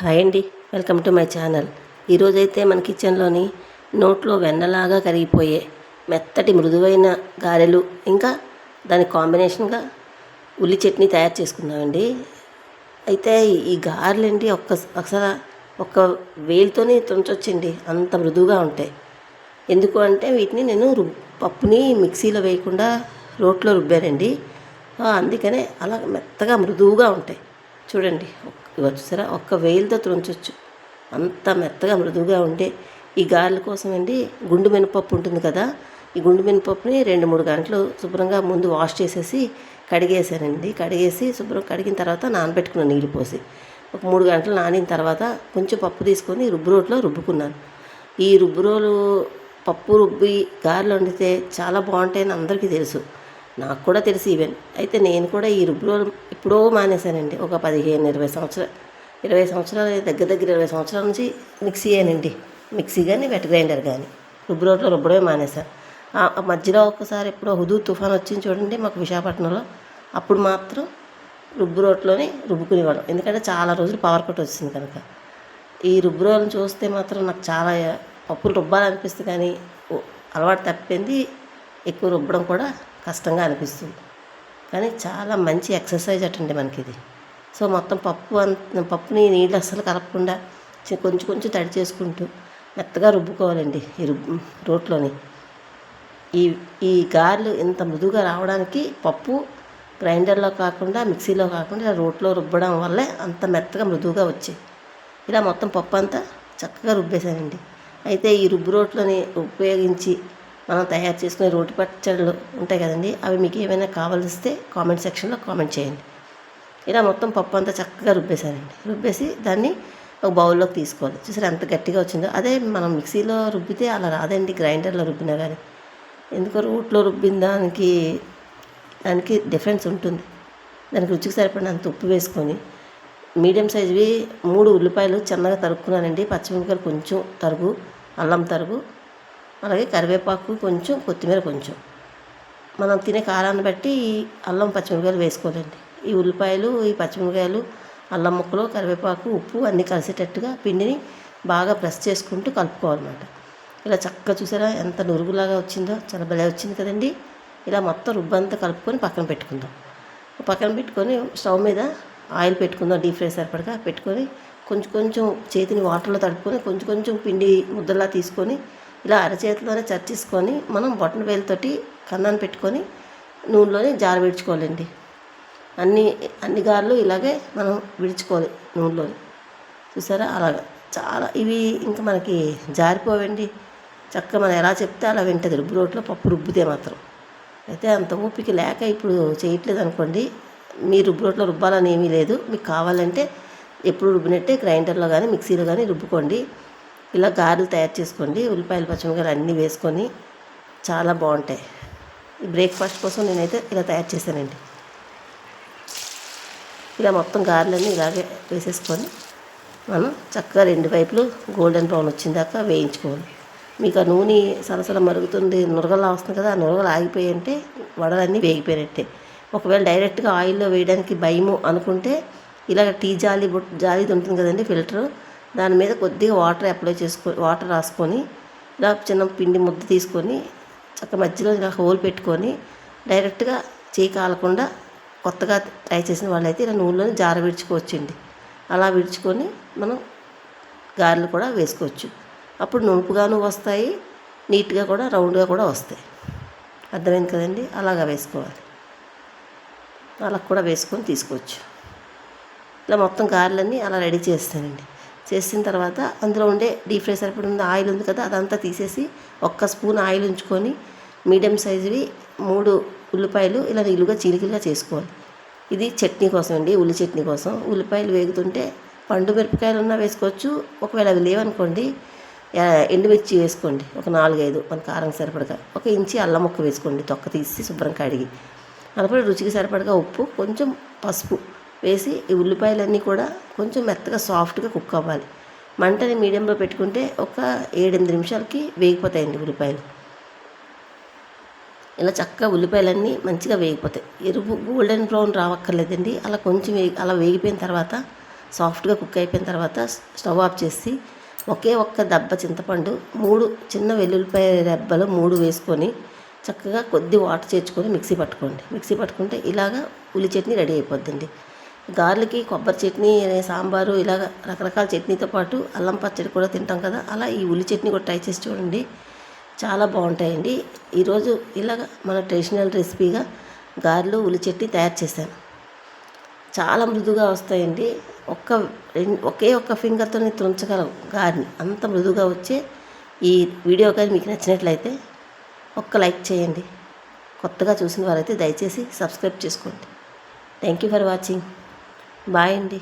Hi అండి, welcome to my channel. ఈరోజైతే మన కిచెన్లోని నోట్లో వెన్నలాగా కరిగిపోయే మెత్తటి మృదువైన గారెలు, ఇంకా దాని కాంబినేషన్గా ఉల్లి చట్నీ తయారు చేసుకుందామండి. అయితే ఈ గారెలండి ఒకసారి ఒక్క వేలితోనే తుంచొచ్చండి, అంత మృదువుగా ఉంటాయి. ఎందుకు అంటే వీటిని నేను పప్పుని మిక్సీలో వేయకుండా రోట్లో రుబ్బానండి. అందుకనే అలా మెత్తగా మృదువుగా ఉంటాయి. చూడండి, చూసారా, ఒక్క వేలుతో తుంచొచ్చు, అంత మెత్తగా మృదువుగా ఉండే ఈ గారెల కోసం అండి. గుండు మినపప్పు ఉంటుంది కదా, ఈ గుండు మినపప్పుని 2-3 గంటలు శుభ్రంగా ముందు వాష్ చేసేసి కడిగేసానండి. కడిగేసి శుభ్రం కడిగిన తర్వాత నానబెట్టుకున్నాను నీళ్ళు పోసి. ఒక 3 గంటలు నానిన తర్వాత కొంచెం పప్పు తీసుకొని రుబ్బురోట్లో రుబ్బుకున్నాను. ఈ రుబ్బురోలు పప్పు రుబ్బి గారెలు వండితే చాలా బాగుంటాయని అందరికీ తెలుసు, నాకు కూడా తెలుసు ఈవెన్. అయితే నేను కూడా ఈ రుబ్బురోలు ఎప్పుడో మానేశానండి. ఒక 15-20 సంవత్సరాలు, 20 సంవత్సరాలు, దగ్గర 20 సంవత్సరాల నుంచి మిక్సీ కానీ వెట్ గ్రైండర్ కానీ రుబ్బురోట్లో రుబ్బడమే మానేశాను. ఆ మధ్యలో ఒకసారి ఎప్పుడో హుదూద్ తుఫాన్ వచ్చింది చూడండి మాకు విశాఖపట్నంలో, అప్పుడు మాత్రం రుబ్బురోట్లోనే రుబ్బుకునేవాళ్ళం. ఎందుకంటే చాలా రోజులు పవర్ కట్ వచ్చింది కనుక. ఈ రుబ్బురోలను చూస్తే మాత్రం నాకు చాలా పప్పులు రుబ్బాలనిపిస్తుంది, కానీ అలవాటు తప్పింది. ఎక్కువ రుబ్బడం కూడా కష్టంగా అనిపిస్తుంది, కానీ చాలా మంచి ఎక్సర్సైజ్ అటండి మనకి ఇది. సో మొత్తం పప్పుని నీళ్ళు అస్సలు కలపకుండా కొంచెం కొంచెం తడి చేసుకుంటూ మెత్తగా రుబ్బుకోవాలండి ఈ రోట్లోని. ఈ గారెలు ఇంత మృదువుగా రావడానికి పప్పు గ్రైండర్లో కాకుండా, మిక్సీలో కాకుండా రోట్లో రుబ్బడం వల్లే అంత మెత్తగా మృదువుగా వచ్చాయి. ఇలా మొత్తం పప్పు అంతా చక్కగా రుబ్బేశానండి. అయితే ఈ రుబ్బు రోట్లని ఉపయోగించి మనం తయారు చేసుకునే రోటి పచ్చళ్ళు ఉంటాయి కదండి, అవి మీకు ఏమైనా కావాల్సిస్తే కామెంట్ సెక్షన్లో కామెంట్ చేయండి. ఇలా మొత్తం పప్పు అంతా చక్కగా రుబ్బేశానండి. రుబ్బేసి దాన్ని ఒక బౌల్లోకి తీసుకోవాలి. చూసారు ఎంత గట్టిగా వచ్చిందో. అదే మనం మిక్సీలో రుబ్బితే అలా రాదండి, గ్రైండర్లో రుబ్బినా కానీ. ఎందుకో రోట్లో రుబ్బిన దానికి డిఫరెన్స్ ఉంటుంది. దానికి రుచికి సరిపడినంత ఉప్పు వేసుకొని, మీడియం సైజువి 3 ఉల్లిపాయలు చిన్నగా తరుక్కున్నానండి. పచ్చిమిరపకాయలు కొంచెం తరుగు, అల్లం తరుగు, అలాగే కరివేపాకు కొంచెం, కొత్తిమీర కొంచెం. మనం తినే కారాన్ని బట్టి అల్లం పచ్చిమిరపకాయలు వేసుకోవాలండి. ఈ ఉల్లిపాయలు, ఈ పచ్చిమిరపకాయలు, అల్లం ముక్కలు, కరివేపాకు, ఉప్పు అన్నీ కలిసేటట్టుగా పిండిని బాగా ప్రెస్ చేసుకుంటూ కలుపుకోవాలన్నమాట. ఇలా చక్కగా చూసారా ఎంత నురుగులాగా వచ్చిందో, చాలా భలే వచ్చింది కదండి. ఇలా మొత్తం రుబ్బంతా కలుపుకొని పక్కన పెట్టుకుందాం. పక్కన పెట్టుకొని స్టవ్ మీద ఆయిల్ పెట్టుకుందాం, డీప్ ఫ్రై సరిపడగా పెట్టుకొని కొంచెం కొంచెం చేతిని వాటర్లో తడుపుకొని కొంచెం కొంచెం పిండి ముద్దలా తీసుకొని ఇలా అరచేతిలోనే చర్చించుకొని మనం బొటన వేలుతోటి కన్నాన్ని పెట్టుకొని నూనెలోనే జార విడుచుకోవాలండి. అన్ని గారెలు ఇలాగే మనం విడుచుకోవాలి నూనెలోని. చూసారా, అలాగా చాలా ఇవి ఇంకా మనకి జారిపోవండి. చక్కగా మనం ఎలా చెప్తే అలా వింటుంది రుబ్బు రోట్లో పప్పు రుబ్బితే మాత్రం. అయితే అంత ఓపిక లేక ఇప్పుడు చేయట్లేదు అనుకోండి. మీ రుబ్బు రోట్లో రుబ్బాలని ఏమీ లేదు. మీకు కావాలంటే ఎప్పుడు రుబ్బినట్టే గ్రైండర్లో కానీ మిక్సీలో కానీ రుబ్బుకోండి. ఇలా గారెలు తయారు చేసుకోండి. ఉల్లిపాయలు, పచ్చిమిరపకాయలు అన్నీ వేసుకొని చాలా బాగుంటాయి. ఈ బ్రేక్ఫాస్ట్ కోసం నేనైతే ఇలా తయారు చేశానండి. ఇలా మొత్తం గారెలన్నీ ఇలాగే వేసేసుకొని మనం చక్కగా 2 వైపులు గోల్డెన్ బ్రౌన్ వచ్చిందాకా వేయించుకోవాలి. మీకు ఆ నూనె సలసల మరుగుతుంది, నురగలా వస్తుంది కదా, ఆ నురగలు ఆగిపోయి అంటే వడలన్నీ వేగిపోయినట్టే. ఒకవేళ డైరెక్ట్గా ఆయిల్లో వేయడానికి భయము అనుకుంటే ఇలాగ టీ జాలిది ఉంటుంది కదండి, ఫిల్టరు, దాని మీద కొద్దిగా వాటర్ రాసుకొని ఇలా చిన్న పిండి ముద్ద తీసుకొని చక్క మధ్యలో ఇలా హోల్ పెట్టుకొని డైరెక్ట్గా చేయి కాలకుండా కొత్తగా ట్రై చేసిన వాళ్ళైతే ఇలా నూనెలోనే జార విడుచుకోవచ్చండి. అలా విడుచుకొని మనం గారెలు కూడా వేసుకోవచ్చు. అప్పుడు నునుపుగాను వస్తాయి, నీట్గా కూడా రౌండ్గా కూడా వస్తాయి. అర్థమైంది కదండి, అలాగా వేసుకోవాలి. అలా కూడా వేసుకొని తీసుకోవచ్చు. ఇలా మొత్తం గారెలన్నీ అలా రెడీ చేస్తానండి. చేసిన తర్వాత అందులో ఉండే డీప్ ఫ్రై సరిపడి ఉన్న ఆయిల్ ఉంది కదా, అదంతా తీసేసి 1 స్పూన్ ఆయిల్ ఉంచుకొని మీడియం సైజువి 3 ఉల్లిపాయలు ఇలా నిలువుగా చీలికలుగా చేసుకోవాలి. ఇది చట్నీ కోసం అండి, ఉల్లి చట్నీ కోసం. ఉల్లిపాయలు వేగుతుంటే పండు మిరపకాయలు ఉన్నా వేసుకోవచ్చు. ఒకవేళ అవి లేవనుకోండి, ఎండుమిర్చి వేసుకోండి, ఒక 4-5 మన కారం సరిపడగా. 1 ఇంచి అల్లం ముక్క వేసుకోండి, తొక్క తీసి శుభ్రం కడిగి. అలాగే రుచికి సరిపడగా ఉప్పు, కొంచెం పసుపు వేసి ఈ ఉల్లిపాయలన్నీ కూడా కొంచెం మెత్తగా సాఫ్ట్గా కుక్ అవ్వాలి. మంటని మీడియంలో పెట్టుకుంటే ఒక 7-8 నిమిషాలకి వేగిపోతాయండి ఉల్లిపాయలు. ఇలా చక్కగా ఉల్లిపాయలన్నీ మంచిగా వేగిపోతాయి. ఎరుపు గోల్డెన్ బ్రౌన్ రావక్కర్లేదండి, అలా కొంచెం అలా వేగిపోయిన తర్వాత సాఫ్ట్గా కుక్ అయిపోయిన తర్వాత స్టవ్ ఆఫ్ చేసి ఒకే ఒక్క దెబ్బ చింతపండు 3 చిన్న వెల్లుల్లిపాయ రెబ్బలు 3 వేసుకొని చక్కగా కొద్ది వాటర్ చేర్చుకొని మిక్సీ పట్టుకోండి. మిక్సీ పట్టుకుంటే ఇలాగా ఉల్లి చట్నీ రెడీ అయిపోద్దండి. గారెలకి కొబ్బరి చట్నీ, సాంబారు ఇలాగ రకరకాల చట్నీతో పాటు అల్లం పచ్చడి కూడా తింటాం కదా, అలా ఈ ఉల్లి చట్నీ కూడా ట్రై చేసి చూడండి, చాలా బాగుంటాయండి. ఈరోజు ఇలాగ మన ట్రెడిషనల్ రెసిపీగా గారెలు ఉల్లి చట్నీ తయారు చేశాను. చాలా మృదుగా వస్తాయండి. ఒకే ఒక్క ఫింగర్తోనే తుంచగలం గారెని, అంత మృదుగా వచ్చే ఈ వీడియో కానీ మీకు నచ్చినట్లయితే ఒక్క లైక్ చేయండి. కొత్తగా చూసిన వారైతే దయచేసి సబ్స్క్రైబ్ చేసుకోండి. Thank you for watching. Bye అండి.